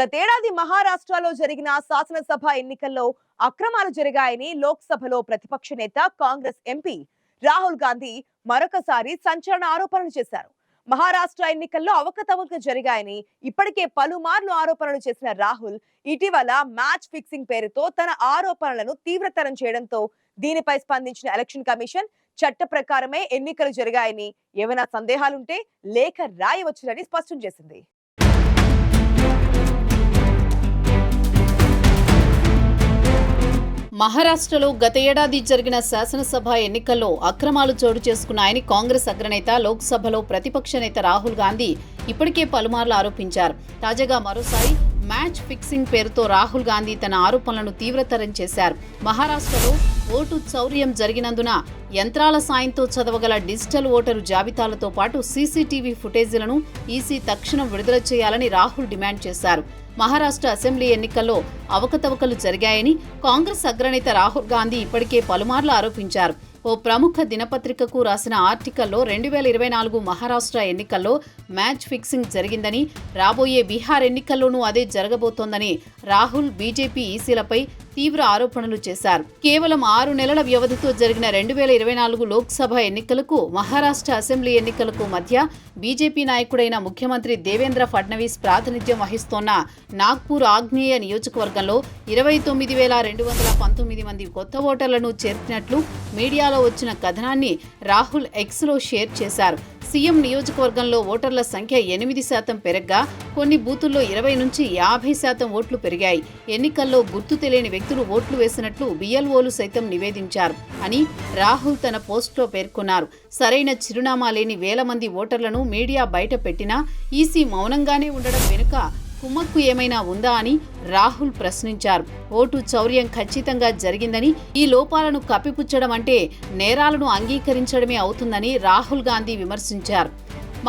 గతేడాది మహారాష్ట్రలో జరిగిన శాసనసభ ఎన్నికల్లో అక్రమాలు జరిగాయని లోక్సభలో ప్రతిపక్ష నేత కాంగ్రెస్ ఎంపీ రాహుల్ గాంధీ మరొకసారి సంచలన ఆరోపణలు చేశారు. మహారాష్ట్ర ఎన్నికల్లో అవకతవకలు జరిగాయని ఇప్పటికే పలుమార్లు ఆరోపణలు చేసిన రాహుల్ ఇటీవల మ్యాచ్ ఫిక్సింగ్ పేరుతో తన ఆరోపణలను తీవ్రతరం చేయడంతో దీనిపై స్పందించిన ఎలక్షన్ కమిషన్ చట్ట ప్రకారమే ఎన్నికలు జరిగాయని, ఏమైనా సందేహాలుంటే లేఖ రాయవచ్చునని స్పష్టం చేసింది. మహారాష్ట్రలో గత ఏడాది జరిగిన శాసనసభ ఎన్నికల్లో అక్రమాలు చోటు చేసుకున్నాయని కాంగ్రెస్ అగ్రనేత, లోక్సభలో ప్రతిపక్ష నేత రాహుల్ గాంధీ ఇప్పటికే పలుమార్లు ఆరోపించారు. తాజాగా మరోసారి మ్యాచ్ ఫిక్సింగ్ పేరుతో రాహుల్ గాంధీ తన ఆరోపణలను తీవ్రతరం చేశారు. మహారాష్ట్రలో ఓటు చౌర్యం జరిగినందున యంత్రాల సాయంతో చదవగల డిజిటల్ ఓటరు జాబితాలతో పాటు సీసీటీవీ ఫుటేజీలను ఈసీ తక్షణం విడుదల చేయాలని రాహుల్ డిమాండ్ చేశారు. మహారాష్ట్ర అసెంబ్లీ ఎన్నికల్లో అవకతవకలు జరిగాయని కాంగ్రెస్ అగ్రనేత రాహుల్ గాంధీ ఇప్పటికే పలుమార్లు ఆరోపించారు. ఓ ప్రముఖ దినపత్రికకు రాసిన ఆర్టికల్లో 2024 మహారాష్ట్ర ఎన్నికల్లో మ్యాచ్ ఫిక్సింగ్ జరిగిందని, రాబోయే బీహార్ ఎన్నికల్లోనూ అదే జరగబోతోందని రాహుల్ బీజేపీ ఈసీలపై తీవ్ర ఆరోపణలు చేశారు. కేవలం 6 నెలల వ్యవధితో జరిగిన 2024 లోక్సభ ఎన్నికలకు, మహారాష్ట్ర అసెంబ్లీ ఎన్నికలకు మధ్య బీజేపీ నాయకుడైన ముఖ్యమంత్రి దేవేంద్ర ఫడ్నవీస్ ప్రాతినిధ్యం వహిస్తోన్న నాగ్పూర్ ఆగ్నేయ నియోజకవర్గంలో 29,219 మంది కొత్త ఓటర్లను చేర్చినట్లు మీడియాలో వచ్చిన కథనాన్ని రాహుల్ ఎక్స్లో షేర్ చేశారు. సీఎం నియోజకవర్గంలో ఓటర్ల సంఖ్య 8% పెరగ్గా కొన్ని బూతుల్లో 20 నుంచి 50% ఓట్లు పెరిగాయి. ఎన్నికల్లో గుర్తు తెలియని వ్యక్తులు ఓట్లు వేసినట్లు బిఎల్ఓలు సైతం నివేదించారు అని రాహుల్ తన పోస్టులో పేర్కొన్నారు. సరైన చిరునామా లేని వేల మంది ఓటర్లను మీడియా బయట పెట్టినా ఈసీ మౌనంగానే ఉండడం వెనుక కుమ్మక్కు ఏమైనా ఉందా అని రాహుల్ ప్రశ్నించారు. ఓటు చౌర్యం ఖచ్చితంగా జరిగిందని, ఈ లోపాలను కప్పిపుచ్చడం అంటే నేరాలను అంగీకరించడమే అవుతుందని రాహుల్ గాంధీ విమర్శించారు.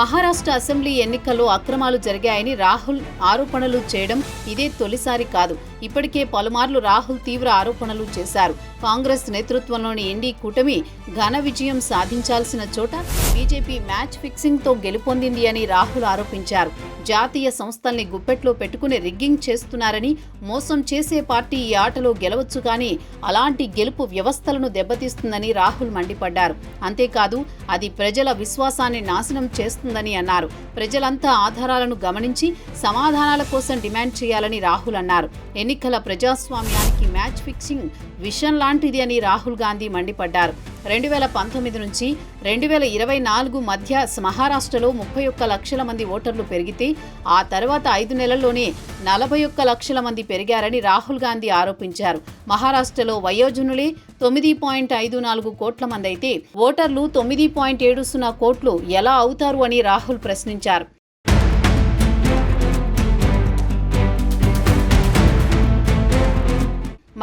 మహారాష్ట్ర అసెంబ్లీ ఎన్నికల్లో అక్రమాలు జరిగాయని రాహుల్ ఆరోపణలు చేయడం ఇదే తొలిసారి కాదు. ఇప్పటికే పలుమార్లు రాహుల్ తీవ్ర ఆరోపణలు చేశారు. కాంగ్రెస్ నేతృత్వంలోని ఎన్డీ కూటమి ఘన విజయం సాధించాల్సిన చోట బీజేపీ మ్యాచ్ ఫిక్సింగ్తో గెలుపొందింది అని రాహుల్ ఆరోపించారు. జాతీయ సంస్థల్ని గుప్పెట్లో పెట్టుకుని రిగ్గింగ్ చేస్తున్నారని, మోసం చేసే పార్టీ ఈ ఆటలో గెలవచ్చు కానీ అలాంటి గెలుపు వ్యవస్థలను దెబ్బతీస్తుందని రాహుల్ మండిపడ్డారు. అంతేకాదు అది ప్రజల విశ్వాసాన్ని నాశనం చేస్తుందని అన్నారు. ప్రజలంతా ఆధారాలను గమనించి సమాధానాల కోసం డిమాండ్ చేయాలని రాహుల్ అన్నారు. ఎన్నికల ప్రజాస్వామ్యానికి మ్యాచ్ ఫిక్సింగ్ విషం లాంటిది అని రాహుల్ గాంధీ మండిపడ్డారు. 2019 నుంచి 2024 మధ్య మహారాష్ట్రలో 31 లక్షల మంది ఓటర్లు పెరిగితే ఆ తర్వాత 5 నెలల్లోనే 41 లక్షల మంది పెరిగారని రాహుల్ గాంధీ ఆరోపించారు. మహారాష్ట్రలో వయోజనులే 9.54 కోట్ల మంది అయితే ఓటర్లు 9.70 కోట్లు ఎలా అవుతారు అని రాహుల్ ప్రశ్నించారు.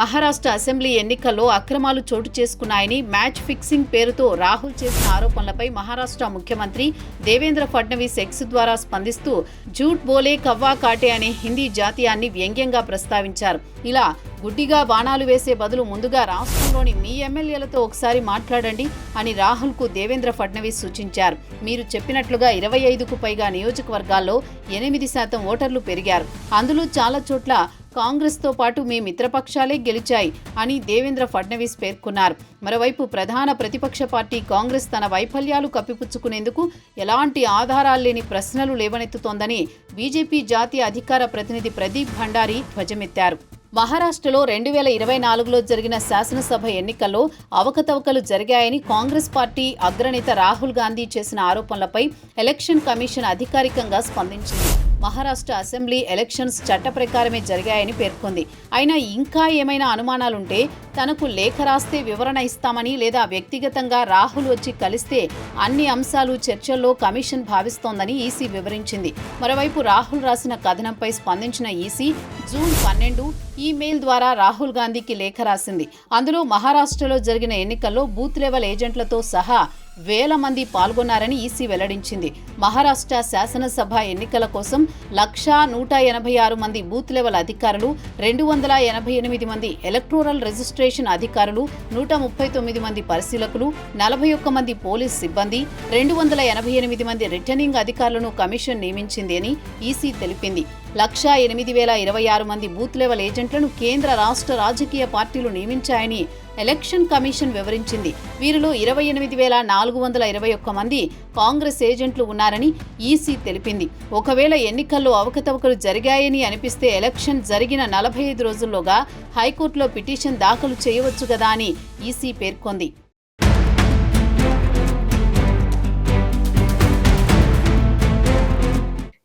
మహారాష్ట్ర అసెంబ్లీ ఎన్నికల్లో అక్రమాలు చోటు చేసుకున్నాయని మ్యాచ్ ఫిక్సింగ్ పేరుతో రాహుల్ చేసిన ఆరోపణలపై మహారాష్ట్ర ముఖ్యమంత్రి దేవేంద్ర ఫడ్నవీస్ ఎక్స్ ద్వారా స్పందిస్తూ జూట్ బోలే కవ్వా కాటే అనే హిందీ జాతీయాన్ని వ్యంగ్యంగా ప్రస్తావించారు. ఇలా గుడ్డిగా బాణాలు వేసే బదులు ముందుగా రాష్ట్రంలోని మీ ఎమ్మెల్యేలతో ఒకసారి మాట్లాడండి అని రాహుల్కు దేవేంద్ర ఫడ్నవీస్ సూచించారు. మీరు చెప్పినట్లుగా 25కు పైగా నియోజకవర్గాల్లో 8% ఓటర్లు పెరిగారు. అందులో చాలా చోట్ల కాంగ్రెస్తో పాటు మీ మిత్రపక్షాలే గెలిచాయి అని దేవేంద్ర ఫడ్నవీస్ పేర్కొన్నారు. మరోవైపు ప్రధాన ప్రతిపక్ష పార్టీ కాంగ్రెస్ తన వైఫల్యాలు కప్పిపుచ్చుకునేందుకు ఎలాంటి ఆధారాలు లేని ప్రశ్నలు లేవనెత్తుతోందని బీజేపీ జాతీయ అధికార ప్రతినిధి ప్రదీప్ భండారీ ధ్వజమెత్తారు. మహారాష్ట్రలో 2024లో జరిగిన శాసనసభ ఎన్నికల్లో అవకతవకలు జరిగాయని కాంగ్రెస్ పార్టీ అగ్రనేత రాహుల్ గాంధీ చేసిన ఆరోపణలపై ఎలక్షన్ కమిషన్ అధికారికంగా స్పందించింది. మహారాష్ట్ర అసెంబ్లీ ఎలక్షన్స్ చట్ట ప్రకారమే జరిగాయని పేర్కొంది. అయినా ఇంకా ఏమైనా అనుమానాలుంటే తనకు లేఖ రాస్తే వివరణ ఇస్తామని, లేదా వ్యక్తిగతంగా రాహుల్ వచ్చి కలిస్తే అన్ని అంశాలు చర్చల్లో కమిషన్ భావిస్తోందని ఈసీ వివరించింది. మరోవైపు రాహుల్ రాసిన కథనంపై స్పందించిన ఈసీ జూన్ 12 ఈమెయిల్ ద్వారా రాహుల్ గాంధీకి లేఖ రాసింది. అందులో మహారాష్ట్రలో జరిగిన ఎన్నికల్లో బూత్ లెవెల్ ఏజెంట్లతో సహా వేల మంది పాల్గొన్నారని ఈసీ వెల్లడించింది. మహారాష్ట్ర శాసనసభ ఎన్నికల కోసం 1,186 మంది బూత్ లెవెల్ అధికారులు, 288 మంది ఎలక్టోరల్ రిజిస్ట్రేషన్ అధికారులు, 139 మంది పరిశీలకులు, 41 మంది పోలీస్ సిబ్బంది, 288 మంది రిటర్నింగ్ అధికారులను కమిషన్ నియమించింది అని ఈసీ తెలిపింది. 1,08,026 మంది బూత్ లెవెల్ ఏజెంట్లను కేంద్ర రాష్ట్ర రాజకీయ పార్టీలు నియమించాయని ఎలక్షన్ కమిషన్ వివరించింది. వీరిలో 28,421 మంది కాంగ్రెస్ ఏజెంట్లు ఉన్నారని ఈసీ తెలిపింది. ఒకవేళ ఎన్నికల్లో అవకతవకలు జరిగాయని అనిపిస్తే ఎలక్షన్ జరిగిన 45 రోజుల్లోగా హైకోర్టులో పిటిషన్ దాఖలు చేయవచ్చు కదా అని ఈసీ పేర్కొంది.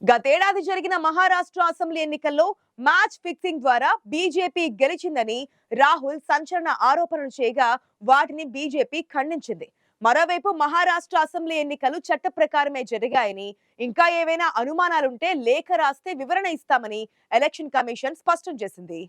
గతేడాది జరిగిన మహారాష్ట్ర అసెంబ్లీ ఎన్నికల్లో మ్యాచ్ ఫిక్సింగ్ ద్వారా బీజేపీ గెలిచిందని రాహుల్ సంచలన ఆరోపణలు చేయగా వాటిని బీజేపీ ఖండించింది. మరోవైపు మహారాష్ట్ర అసెంబ్లీ ఎన్నికలు చట్ట ప్రకారమే జరిగాయని, ఇంకా ఏవైనా అనుమానాలుంటే లేఖ రాస్తే వివరణ ఇస్తామని ఎలక్షన్ కమిషన్ స్పష్టం చేసింది.